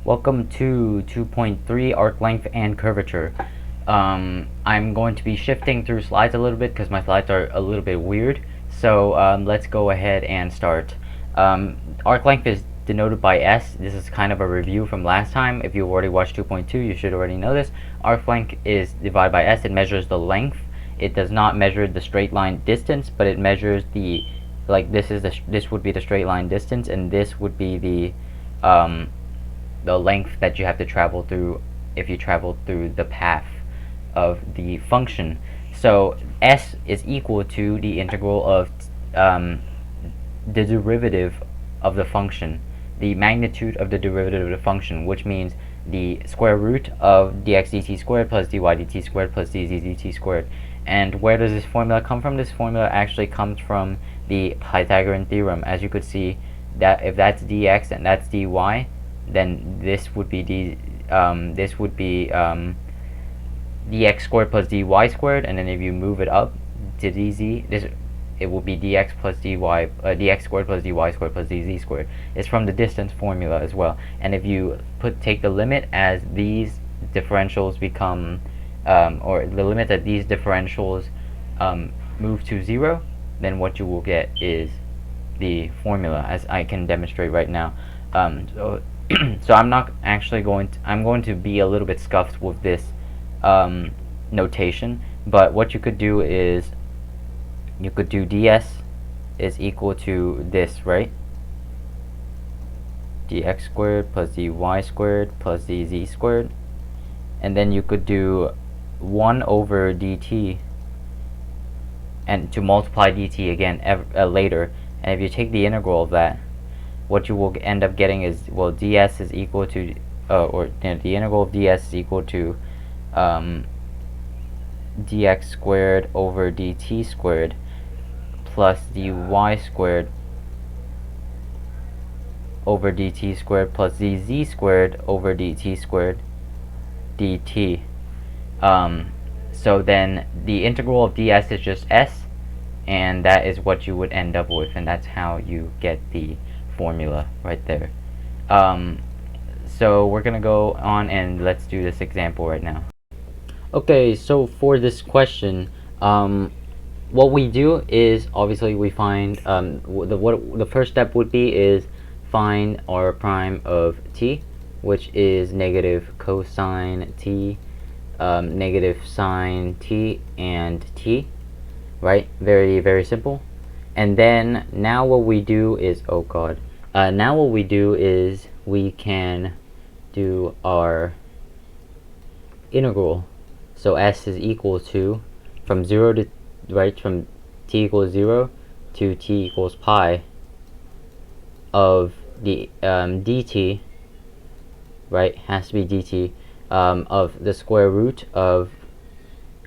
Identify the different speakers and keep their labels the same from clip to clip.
Speaker 1: Welcome to 2.3 arc length and curvature. I'm going to be shifting through slides a little bit because my slides are a little bit weird. So let's go ahead and start. Arc length is denoted by S. This is kind of a review from last time. If you already watched 2.2, you should already know this. Arc length is divided by S. It measures the length. It does not measure the straight line distance, but it measures the, like, this would be the straight line distance, and this would be the length that you have to travel through if you travel through the path of the function. So S is equal to the integral of the derivative of the function, the magnitude of the derivative of the function, which means the square root of dx dt squared plus dy dt squared plus dz dt squared. And where does this formula come from? This formula actually comes from the Pythagorean theorem. As you could see, that if that's dx and that's dy, then this would be dx squared plus dy squared, and then if you move it up to dz, it will be dx plus dy, dx squared plus dy squared plus dz squared. It's from the distance formula as well. And if you take the limit as these differentials become, or the limit that these differentials move to 0, then what you will get is the formula, as I can demonstrate right now. So I'm not actually I'm going to be a little bit scuffed with this notation, but what you could do is you could do ds is equal to this, right? Dx squared plus dy squared plus dz squared, and then you could do 1 over dt, and to multiply dt again later, and if you take the integral of that, what you will end up getting is, well, ds is equal to, the integral of ds is equal to dx squared over dt squared plus dy squared over dt squared plus dz squared over dt squared dt. So then the integral of ds is just s, and that is what you would end up with, and that's how you get the formula right there. So we're gonna go on and let's do this example right now. Okay, so for this question, what we do is obviously we find what the first step would be is find r prime of t, which is negative cosine t, negative sine t, and t, right? Very, very simple. And then now what we do is, now what we do is we can do our integral. So s is equal to, from 0 to, right, from t equals 0 to t equals pi of the dt, right, has to be dt, of the square root of,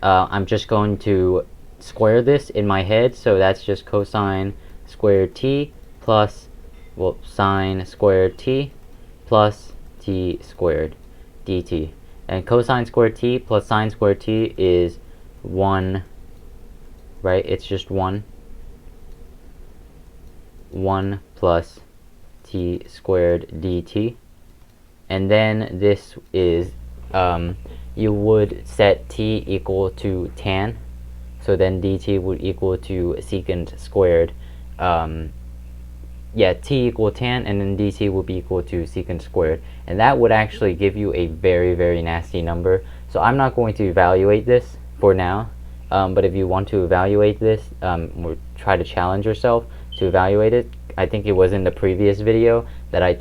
Speaker 1: I'm just going to square this in my head, so that's just cosine squared t plus, well, sine squared t plus t squared dt. And cosine squared t plus sine squared t is 1, right? It's just 1 plus t squared dt. And then this is, you would set t equal to tan, so then dt would equal to secant squared, t equal tan, and then dt would be equal to secant squared, and that would actually give you a very, very nasty number. So I'm not going to evaluate this for now, but if you want to evaluate this, or try to challenge yourself to evaluate it, I think it was in the previous video that I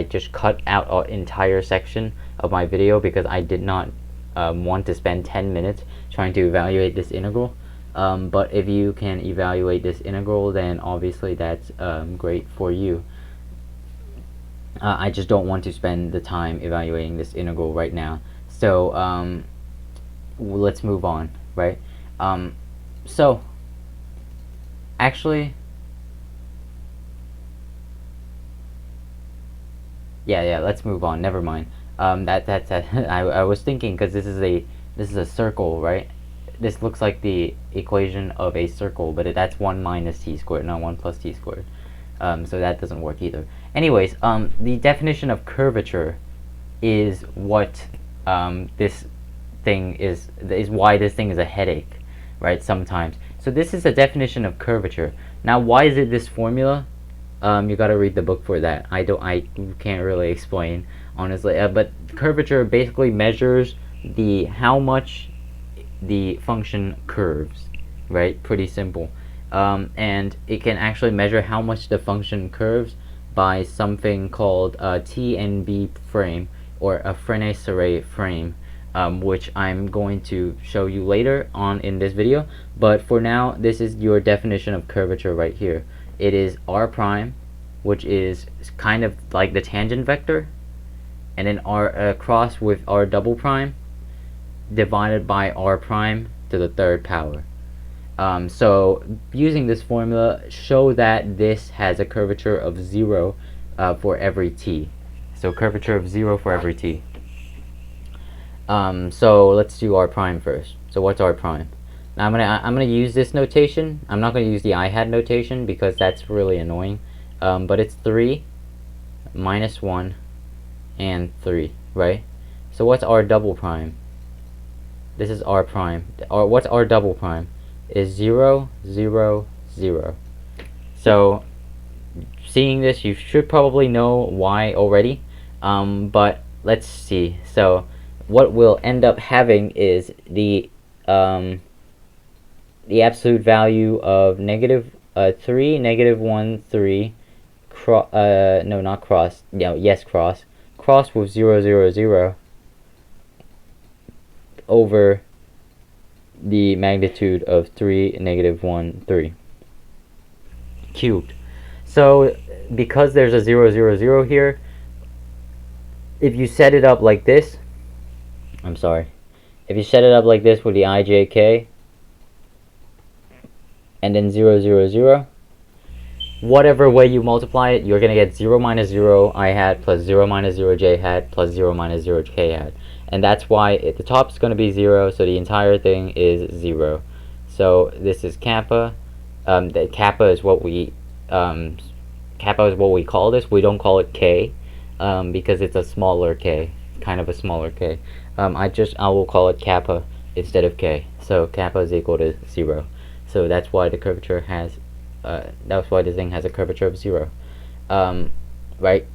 Speaker 1: just cut out an entire section of my video because I did not want to spend 10 minutes trying to evaluate this integral. But if you can evaluate this integral, then obviously that's great for you. I just don't want to spend the time evaluating this integral right now. So let's move on, right? So actually, yeah, let's move on. Never mind. I was thinking, because this is a circle, right? This looks like the equation of a circle, but that's 1 minus t squared, not 1 plus t squared. So that doesn't work either. Anyways, the definition of curvature is what this thing is why this thing is a headache, right? Sometimes. So this is a definition of curvature. Now, why is it this formula? You got to read the book for that. I can't really explain honestly. But curvature basically measures how much the function curves, right? Pretty simple. And it can actually measure how much the function curves by something called a TNB frame, or a Frenet-Serre frame, which I'm going to show you later on in this video. But for now, this is your definition of curvature right here. It is r prime, which is kind of like the tangent vector, and then r cross with r double prime divided by r prime to the third power. So using this formula, show that this has a curvature of 0 for every t. So curvature of 0 for every t. So let's do r prime first. So what's r prime? Now I'm gonna use this notation. I'm not gonna use the I had notation because that's really annoying. But it's 3 minus 1 and 3, right? So what's r double prime? This is r prime. What's r double prime? Is 0, 0, 0. So seeing this, you should probably know why already. But let's see. So what we'll end up having is the absolute value of negative 3, negative 1, 3, no, not cross, yes, cross with 0, 0, 0 over the magnitude of 3, negative 1, 3 cubed. So because there's a 0, 0, 0 here, if you set it up like this, if you set it up like this with the ijk and then 0, 0, 0, whatever way you multiply it, you're going to get 0 minus 0 I hat plus 0 minus 0 j hat plus 0 minus 0 k hat. And that's why at the top is going to be 0, so the entire thing is 0. So this is kappa. The kappa is what we call this. We don't call it k because it's a smaller k, kind of a smaller k. I will call it kappa instead of k. So kappa is equal to 0. So that's why the curvature has that's why the thing has a curvature of 0, right?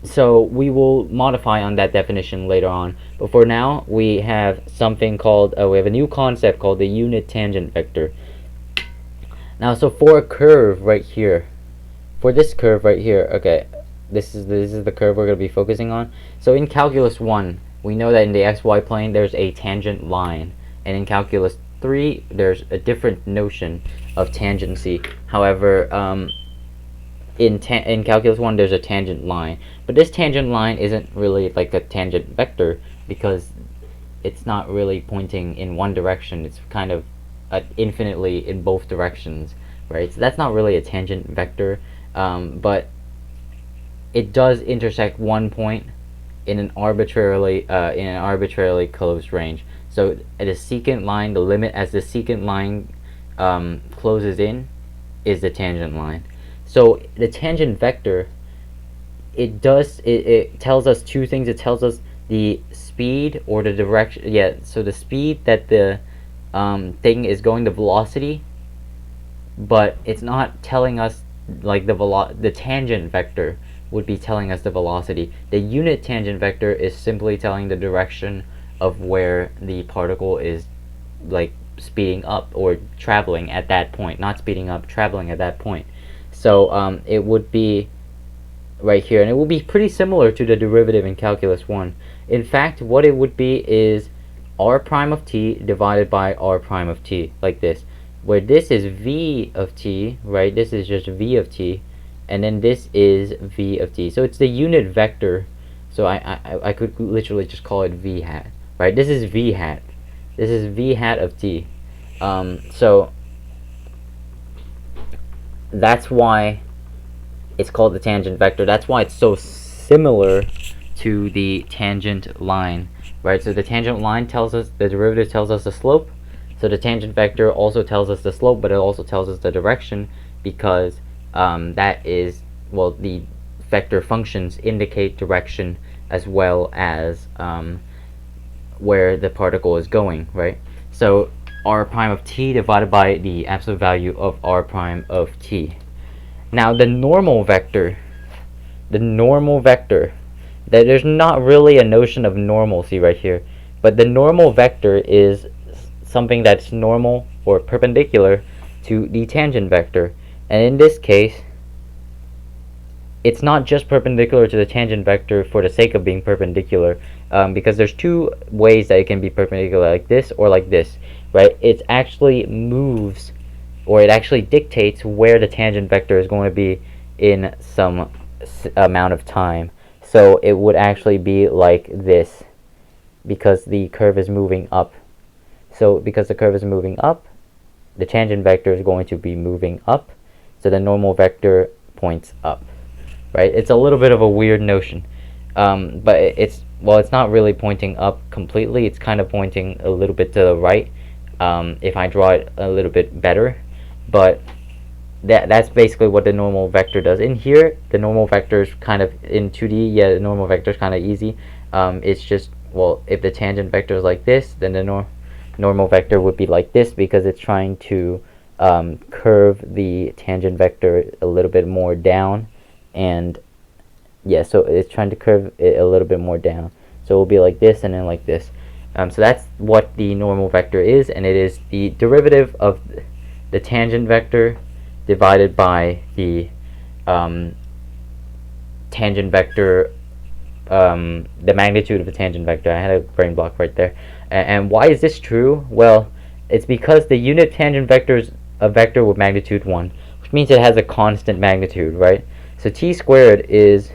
Speaker 1: So we will modify on that definition later on, but for now we have something called we have a new concept called the unit tangent vector. Now, so for a curve right here, for this curve right here, okay, this is the curve we're going to be focusing on. So in calculus 1, we know that in the xy plane there's a tangent line, and in calculus 3 there's a different notion of tangency. However, in calculus 1 there's a tangent line, but this tangent line isn't really like a tangent vector because it's not really pointing in one direction. It's kind of infinitely in both directions, right? So that's not really a tangent vector, but it does intersect one point in an arbitrarily closed range. So at a secant line, the limit as the secant line closes in is the tangent line. So the tangent vector, it tells us two things. It tells us the speed or the direction. Yeah, so the speed that the thing is going, the velocity, but it's not telling us like the tangent vector would be telling us the velocity. The unit tangent vector is simply telling the direction of where the particle is like speeding up or traveling at that point. Not speeding up, traveling at that point. So it would be right here, and it will be pretty similar to the derivative in calculus 1. In fact, what it would be is r prime of t divided by r prime of t, like this, where this is v of t, right? This is just v of t, and then this is v of t. So it's the unit vector. So I could literally just call it v hat, right? This is v hat. This is v hat of t. So that's why it's called the tangent vector. That's why it's so similar to the tangent line, right? So the tangent line tells us, the derivative tells us the slope. So the tangent vector also tells us the slope, but it also tells us the direction, because that is, well, the vector functions indicate direction as well as where the particle is going, right? So r prime of t divided by the absolute value of r prime of t. Now the normal vector, that there's not really a notion of normalcy right here, but the normal vector is something that's normal or perpendicular to the tangent vector. And in this case, it's not just perpendicular to the tangent vector for the sake of being perpendicular, because there's two ways that it can be perpendicular, like this or like this, right? It actually moves, or it actually dictates where the tangent vector is going to be in some amount of time. So it would actually be like this, because the curve is moving up. So because the curve is moving up, the tangent vector is going to be moving up, so the normal vector points up, right? It's a little bit of a weird notion, but it's not really pointing up completely. It's kind of pointing a little bit to the right, if I draw it a little bit better, but that's basically what the normal vector does. In here, the normal vector is kind of in 2D. Yeah, the normal vector is kind of easy. It's just, well, if the tangent vector is like this, then the normal vector would be like this, because it's trying to curve the tangent vector a little bit more down, and yeah, so it's trying to curve it a little bit more down. So it will be like this and then like this. So that's what the normal vector is, and it is the derivative of the tangent vector divided by the tangent vector, the magnitude of the tangent vector. I had a brain block right there. And why is this true? Well, it's because the unit tangent vector is a vector with magnitude 1, which means it has a constant magnitude, right? So t squared is,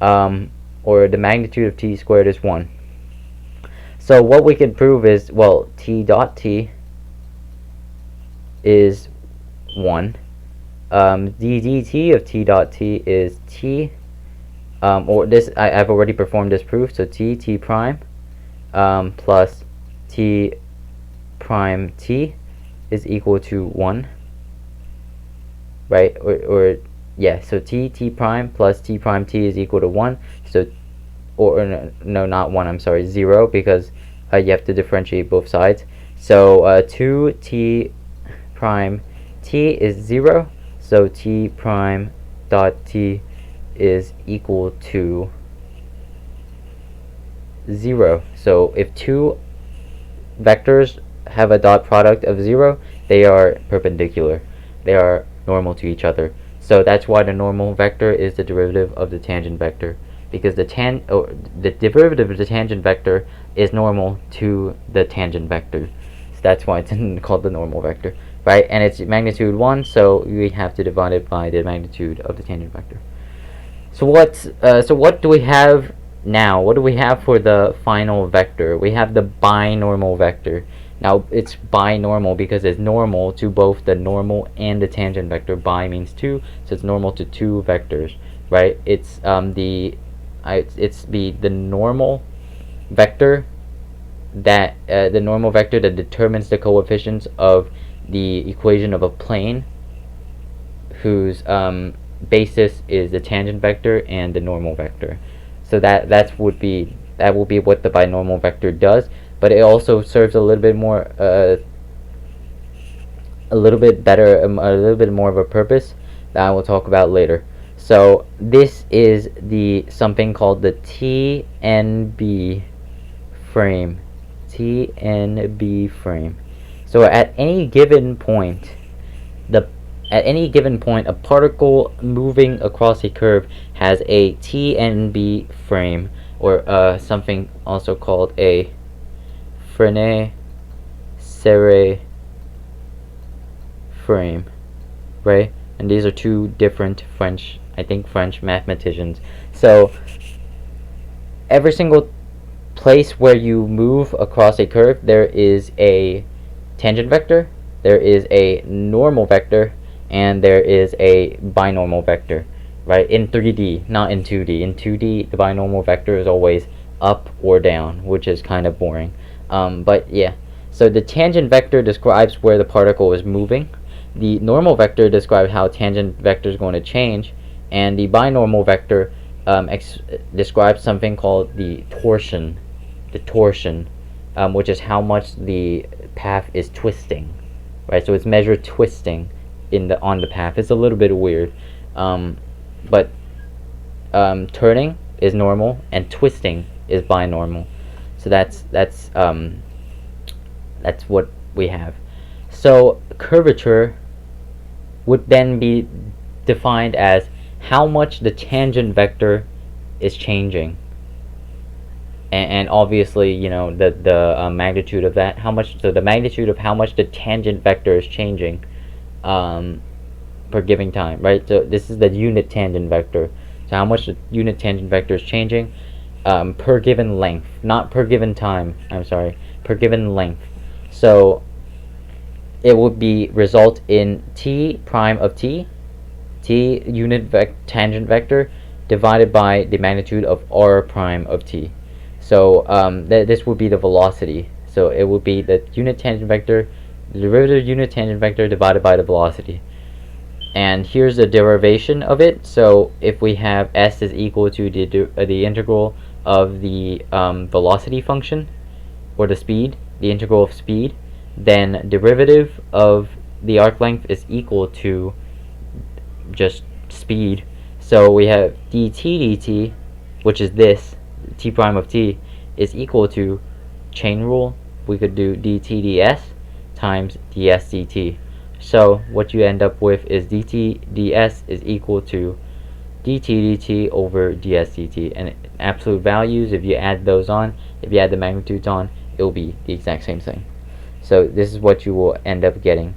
Speaker 1: or the magnitude of t squared is 1. So what we can prove is, well, t dot t is 1. The dt of t dot t is t, or this, I've already performed this proof, so t prime plus t prime t is equal to 1, right? Or yeah, so t prime plus t prime t is equal to 1. So, or no, not 1, I'm sorry, 0, because you have to differentiate both sides. So 2t prime t is 0, so t prime dot t is equal to 0. So if two vectors have a dot product of 0, they are perpendicular. They are normal to each other. So that's why the normal vector is the derivative of the tangent vector, because the derivative of the tangent vector is normal to the tangent vector. So that's why it's called the normal vector, right? And it's magnitude 1, so we have to divide it by the magnitude of the tangent vector. So what do we have now? What do we have for the final vector? We have the binormal vector. Now it's binormal because it's normal to both the normal and the tangent vector. Bi means 2, so it's normal to 2 vectors, right? It's the normal vector that determines the coefficients of the equation of a plane whose basis is the tangent vector and the normal vector. So that will be what the binormal vector does, but it also serves a little bit more, a little bit better, a little bit more of a purpose that I will talk about later. So this is something called the TNB frame. TNB frame. So at any given point, a particle moving across a curve has a TNB frame, or something also called a Frenet-Serre frame, right? And these are two different French mathematicians. So every single place where you move across a curve, there is a tangent vector, there is a normal vector, and there is a binormal vector, right? In 3D, not in 2D. In 2D, the binormal vector is always up or down, which is kind of boring. But yeah, so the tangent vector describes where the particle is moving, the normal vector describes how tangent vector is going to change, and the binormal vector describes something called the torsion, which is how much the path is twisting, right? So it's measured twisting on the path. It's a little bit weird, but turning is normal and twisting is binormal. So that's what we have. So curvature would then be defined as how much the tangent vector is changing, and obviously, you know, the magnitude of that, so the magnitude of how much the tangent vector is changing per given time, right? So this is the unit tangent vector. So how much the unit tangent vector is changing per given length, not per given time. I'm sorry, per given length. So it would be result in t prime of t unit tangent vector divided by the magnitude of r prime of t. So this would be the velocity. So it would be the unit tangent vector, the derivative unit tangent vector divided by the velocity. And here's the derivation of it. So if we have s is equal to the integral of the velocity function, or the integral of speed, then derivative of the arc length is equal to just speed. So we have dt, which is this, t prime of t, is equal to chain rule. We could do dt ds times ds dt. So what you end up with is dt ds is equal to dt dt over ds dt. And absolute values, if you add those on, if you add the magnitudes on, it will be the exact same thing. So this is what you will end up getting.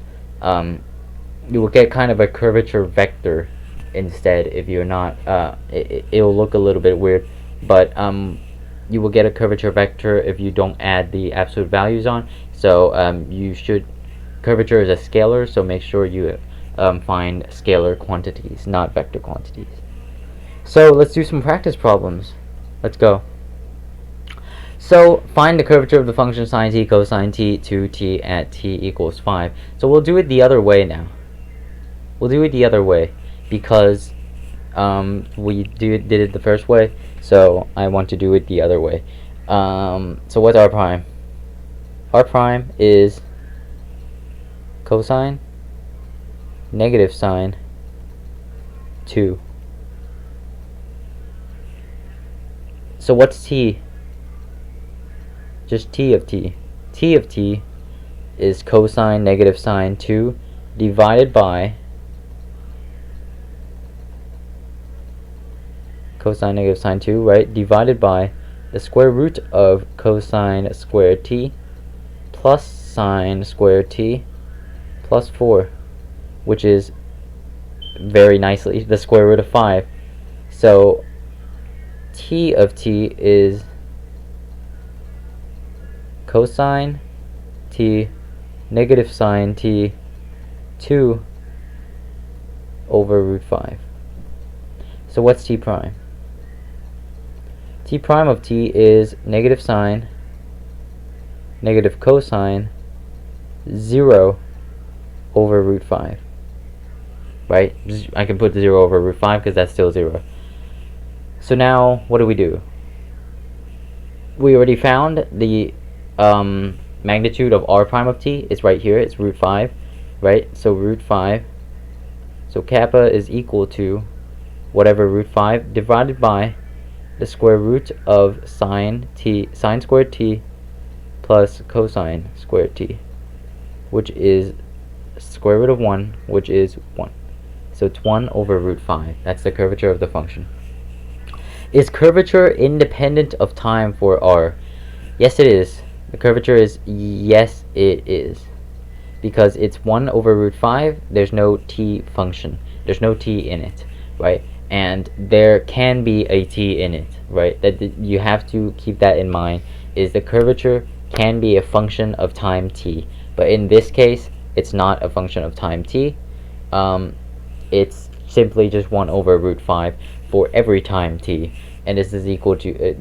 Speaker 1: You will get kind of a curvature vector instead if you're not, it will look a little bit weird, but you will get a curvature vector if you don't add the absolute values on. So curvature is a scalar, so make sure you find scalar quantities, not vector quantities. So let's do some practice problems. Let's go. So find the curvature of the function sine t cosine t 2t at t equals 5. So we'll do it the other way now. We'll do it the other way because we did it the first way, so I want to do it the other way. So what's r prime? R prime is cosine negative sine 2. So what's t? Just t of t. T of t is cosine negative sine 2 divided by cosine negative sine 2, right? Divided by the square root of cosine squared t plus sine squared t plus 4, which is very nicely the square root of 5. So t of t is cosine t negative sine t 2 over root 5. So what's t prime? T prime of t is negative sine negative cosine 0 over root 5. Right? I can put 0 over root 5 because that's still 0. So now what do? We already found the magnitude of r prime of t is right here. It's root 5, right? So root 5. So kappa is equal to whatever root 5 divided by the square root of sine squared t plus cosine squared t, which is square root of 1, which is 1. So it's 1 over root 5. That's the curvature of the function. Is curvature independent of time for r? Yes, it is. The curvature is yes, it is. Because it's 1 over root 5, there's no t function. There's no t in it, right? And there can be a t in it, right? That you have to keep that in mind, is the curvature can be a function of time t. But in this case, it's not a function of time t. It's simply just 1 over root 5 for every time t. And this is equal to,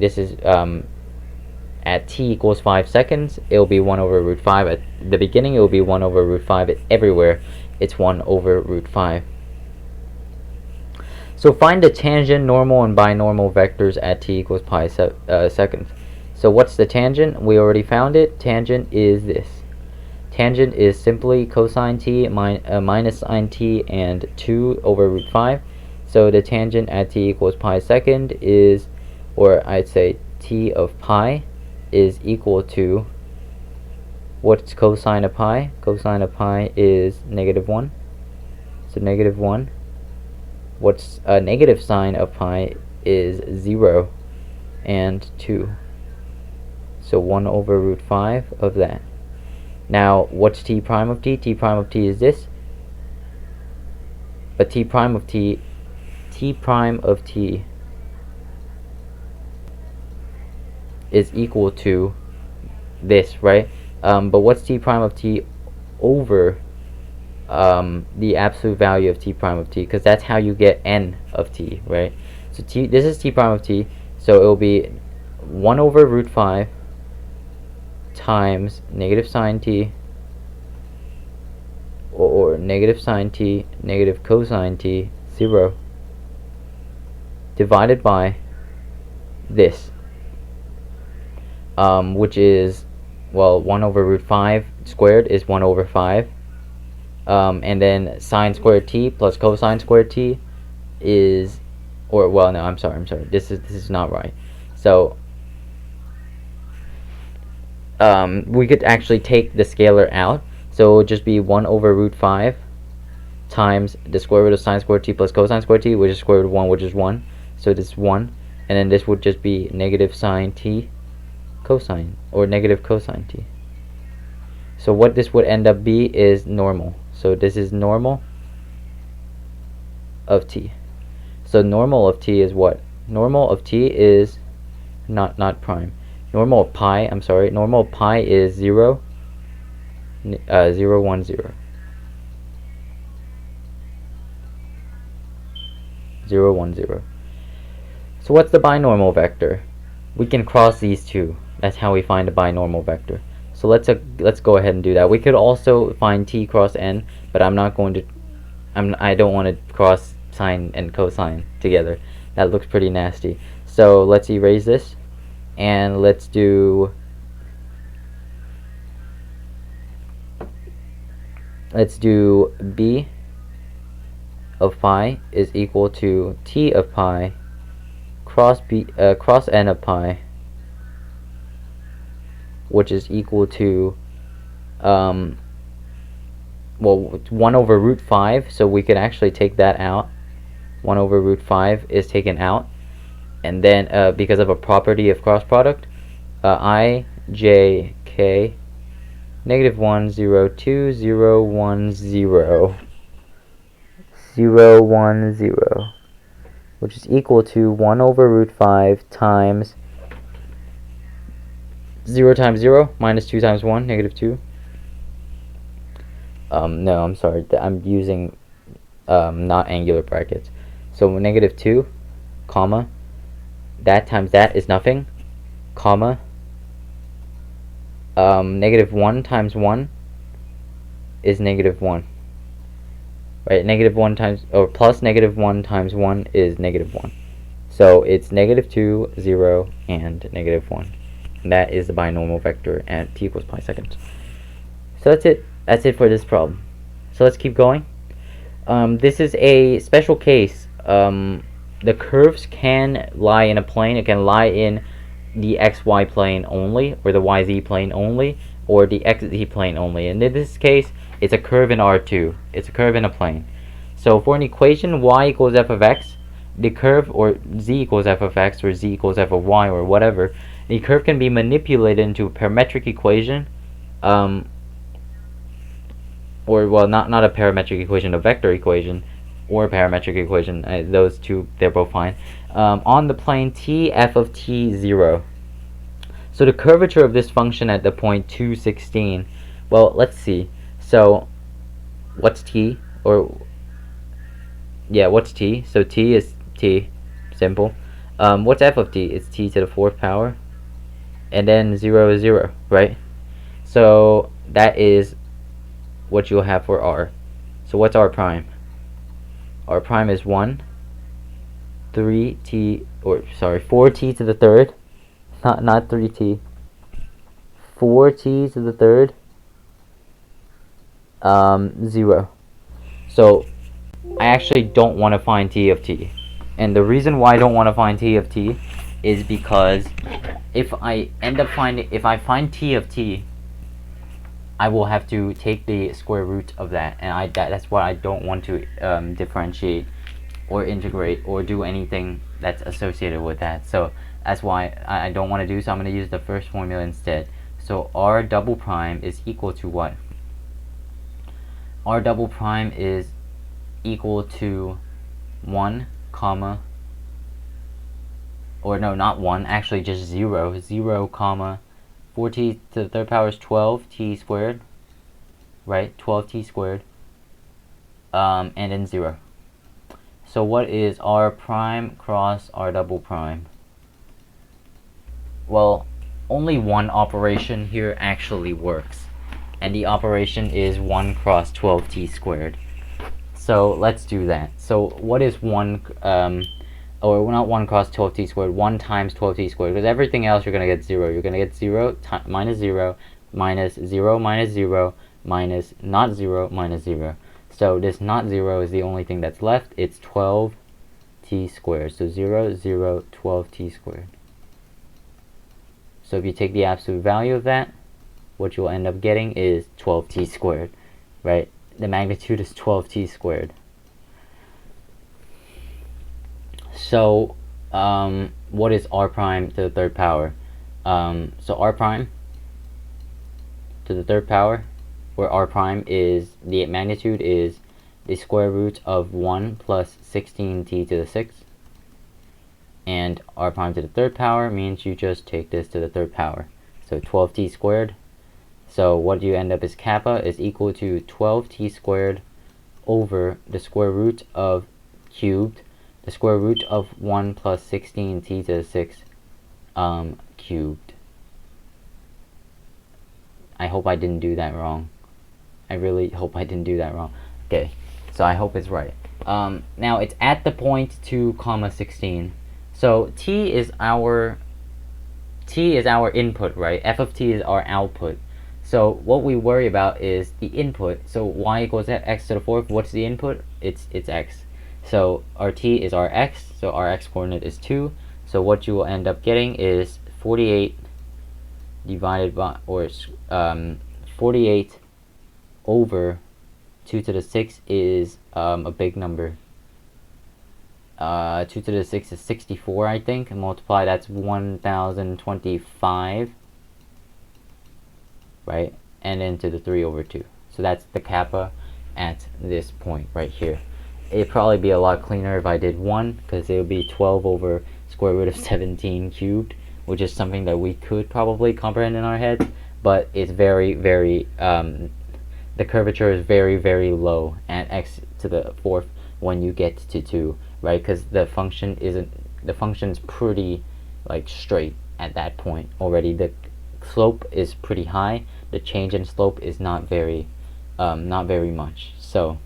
Speaker 1: at t equals 5 seconds, it will be 1 over root 5. At the beginning, it will be 1 over root 5. Everywhere, it's 1 over root 5. So find the tangent, normal, and binormal vectors at t equals pi seconds. So what's the tangent? We already found it. Tangent is this. Tangent is simply cosine t minus sine t and 2 over root 5. So the tangent at t equals pi second is, or I'd say t of pi is equal to, what's cosine of pi? Cosine of pi is negative 1. So negative 1. What's a negative sine of pi is 0 and 2. So 1 over root 5 of that. Now, what's t prime of t? T prime of t is this. But t prime of t is equal to this, right? But what's t prime of t over the absolute value of t prime of t? Because that's how you get n of t, right? So this is t prime of t, so it will be 1 over root 5 times negative sine t, or negative sine t, negative cosine t, 0, divided by this, which is, well, 1 over root 5 squared is 1 over 5, and then sine squared t plus cosine squared t is, or, well, no, I'm sorry, this is not right. So we could actually take the scalar out, so it would just be 1 over root 5 times the square root of sine squared t plus cosine squared t, which is square root of 1, which is 1, so this is 1, and then this would just be negative sine t cosine, or negative cosine t. So what this would end up be is normal. So this is normal of t. So normal of t is what? Normal of t is not prime. Normal of pi, I'm sorry, normal of pi is 0, 0, 1, 0. 0, 1, 0. So what's the binormal vector? We can cross these two. That's how we find a binormal vector. So let's go ahead and do that. We could also find t cross n, but I'm not going to. I don't want to cross sine and cosine together. That looks pretty nasty. So let's erase this, and let's do. Let's do b of pi is equal to t of pi cross n of pi, which is equal to well, 1 over root 5, so we could actually take that out. 1 over root 5 is taken out, and then because of a property of cross product, I, j, k, negative 1, 0, 2, 0, 1, 0, 0, 1, 0, which is equal to 1 over root 5 times 0 times 0 minus 2 times 1, negative 2. No, I'm sorry, I'm using not angular brackets. So negative 2, comma, that times that is nothing, comma, negative 1 times 1 is negative 1. Right, negative 1 times, or plus negative 1 times 1 is negative 1. So it's negative 2, 0, and negative 1. And that is the binomial vector at t equals pi seconds. So that's it. That's it for this problem. So let's keep going. This is a special case. The curves can lie in a plane. It can lie in the xy plane only, or the yz plane only, or the xz plane only. And in this case, it's a curve in R2. It's a curve in a plane. So for an equation y equals f of x, the curve, or z equals f of x, or z equals f of y, or whatever, the curve can be manipulated into a parametric equation, or, well, not a parametric equation, a vector equation, or a parametric equation. Those two, they're both fine. On the plane t f of t 0. So the curvature of this function at the point 2, 16, well, let's see. So what's t? Or yeah, what's t? So t is t, simple. What's f of t? It's t to the 4th power, and then 0 is 0, right? So that is what you'll have for r. So So what's r prime? R prime is 1, 3t, or sorry, 4t to the third, not 3t, 4t to the third, 0. So I actually don't want to find t of t. And the reason why I don't want to find t of t is because if I find t of t, I will have to take the square root of that, and that's why I don't want to differentiate or integrate or do anything that's associated with that. So that's why I don't want to do, so I'm going to use the first formula instead. So r double prime is equal to what? R double prime is equal to 1 comma, or no, not 1, actually just 0, 0 comma 4t to the third power is 12t squared, right? 12t squared, and then 0. So what is r prime cross r double prime? Well, only one operation here actually works, and the operation is 1 cross 12t squared. So let's do that. So what is 1, or not 1 cross 12t squared, 1 times 12t squared, because everything else you're going to get 0. You're going to get 0 minus 0 minus 0 minus 0 minus not 0 minus 0. So this not 0 is the only thing that's left. It's 12t squared. So 0, 0, 12t squared. So if you take the absolute value of that, what you'll end up getting is 12t squared, right? The magnitude is 12t squared. So what is r prime to the third power? So r prime to the third power, where r prime is, the magnitude is the square root of 1 plus 16t to the 6th. And r prime to the third power means you just take this to the third power. So 12t squared. So what you end up is kappa is equal to 12t squared over the square root of cubed, the square root of 1 plus 16t to the 6th cubed. I hope I didn't do that wrong. I really hope I didn't do that wrong. Okay, so I hope it's right. Now it's at the point 2 comma 16. So t is our input, right? F of t is our output. So what we worry about is the input. So y equals x to the 4th. What's the input? It's x. So our t is our x. So our x coordinate is 2. So what you will end up getting is 48 divided by, or 48 over 2 to the 6 is a big number. 2 to the 6 is 64, I think. And multiply, that's 1025, right? And then to the 3 over 2. So that's the kappa at this point right here. It'd probably be a lot cleaner if I did 1, because it would be 12 over square root of 17 cubed, which is something that we could probably comprehend in our heads, but it's very, very, the curvature is very, very low at x to the 4th when you get to 2, right? Because the function's pretty like straight at that point already. The slope is pretty high. The change in slope is not very much. So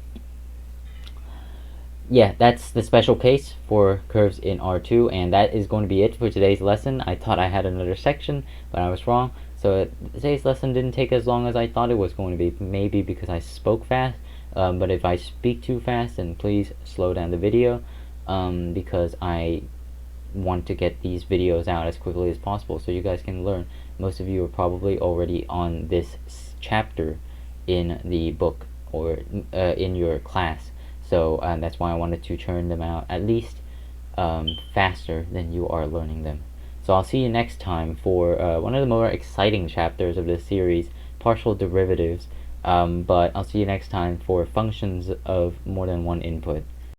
Speaker 1: yeah, that's the special case for curves in R2, and that is going to be it for today's lesson. I thought I had another section, but I was wrong. So today's lesson didn't take as long as I thought it was going to be, maybe because I spoke fast. But if I speak too fast, then please slow down the video, because I want to get these videos out as quickly as possible so you guys can learn. Most of you are probably already on this chapter in the book or in your class. So that's why I wanted to churn them out at least faster than you are learning them. So I'll see you next time for one of the more exciting chapters of this series, partial derivatives. But I'll see you next time for functions of more than one input.